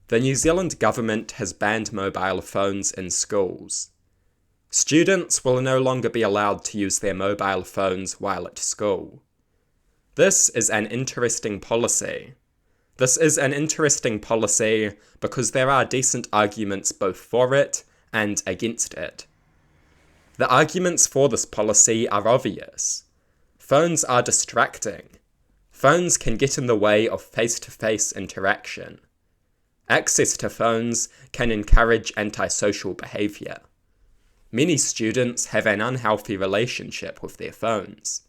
The New Zealand government has banned mobile phones in schools. Students will no longer be allowed to use their mobile phones while at school. This is an interesting policy. This is an interesting policy because there are decent arguments both for it and against it. The arguments for this policy are obvious. Phones are distracting. Phones can get in the way of face-to-face interaction. Access to phones can encourage antisocial behaviour. Many students have an unhealthy relationship with their phones.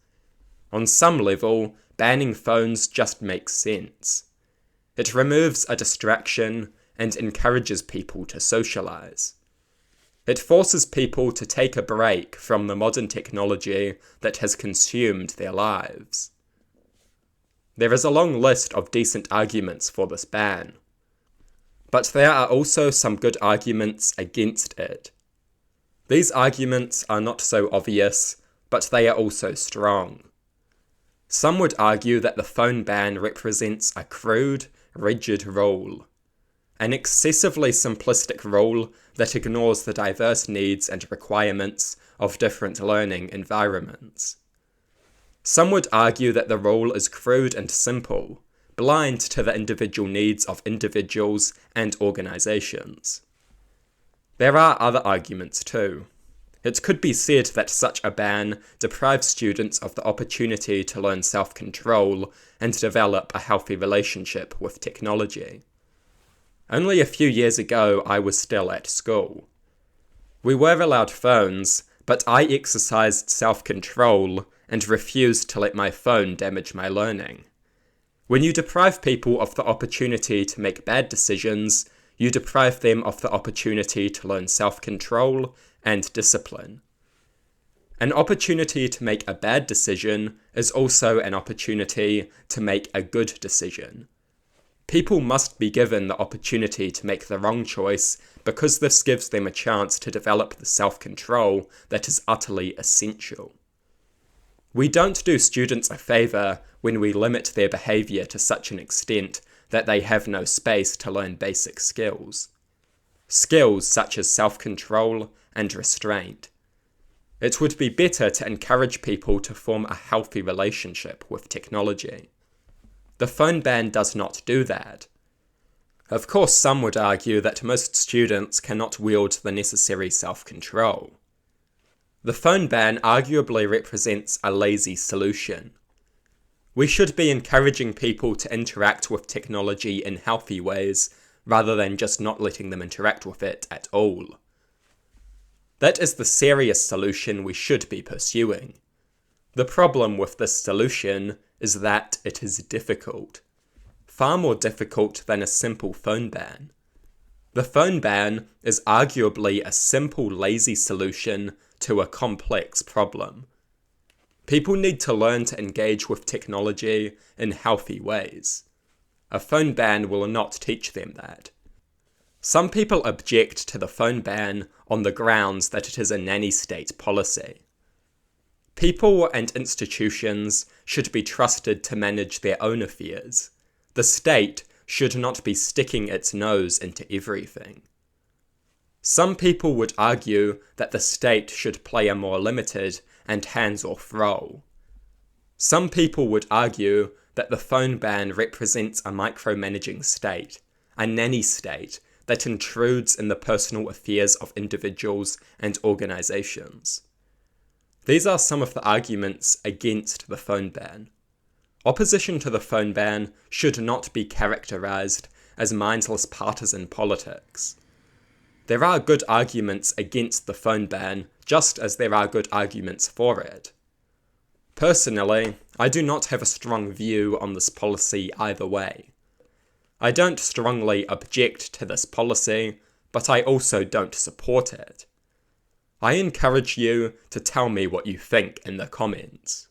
On some level, banning phones just makes sense. It removes a distraction and encourages people to socialise. It forces people to take a break from the modern technology that has consumed their lives. There is a long list of decent arguments for this ban. But there are also some good arguments against it. These arguments are not so obvious, but they are also strong. Some would argue that the phone ban represents a crude, rigid rule. An excessively simplistic rule that ignores the diverse needs and requirements of different learning environments. Some would argue that the rule is crude and simple, blind to the individual needs of individuals and organisations. There are other arguments too. It could be said that such a ban deprives students of the opportunity to learn self-control and develop a healthy relationship with technology. Only a few years ago, I was still at school. We were allowed phones, but I exercised self-control and refused to let my phone damage my learning. When you deprive people of the opportunity to make bad decisions, you deprive them of the opportunity to learn self-control and discipline. An opportunity to make a bad decision is also an opportunity to make a good decision. People must be given the opportunity to make the wrong choice because this gives them a chance to develop the self-control that is utterly essential. We don't do students a favour when we limit their behaviour to such an extent that they have no space to learn basic skills. Skills such as self-control and restraint. It would be better to encourage people to form a healthy relationship with technology. The phone ban does not do that. Of course, some would argue that most students cannot wield the necessary self-control. The phone ban arguably represents a lazy solution. We should be encouraging people to interact with technology in healthy ways, rather than just not letting them interact with it at all. That is the serious solution we should be pursuing. The problem with this solution is that it is difficult. Far more difficult than a simple phone ban. The phone ban is arguably a simple, lazy solution to a complex problem. People need to learn to engage with technology in healthy ways. A phone ban will not teach them that. Some people object to the phone ban on the grounds that it is a nanny state policy. People and institutions should be trusted to manage their own affairs. The state should not be sticking its nose into everything. Some people would argue that the state should play a more limited and hands-off role. Some people would argue that the phone ban represents a micromanaging state, a nanny state that intrudes in the personal affairs of individuals and organisations. These are some of the arguments against the phone ban. Opposition to the phone ban should not be characterised as mindless partisan politics. There are good arguments against the phone ban, just as there are good arguments for it. Personally, I do not have a strong view on this policy either way. I don't strongly object to this policy, but I also don't support it. I encourage you to tell me what you think in the comments.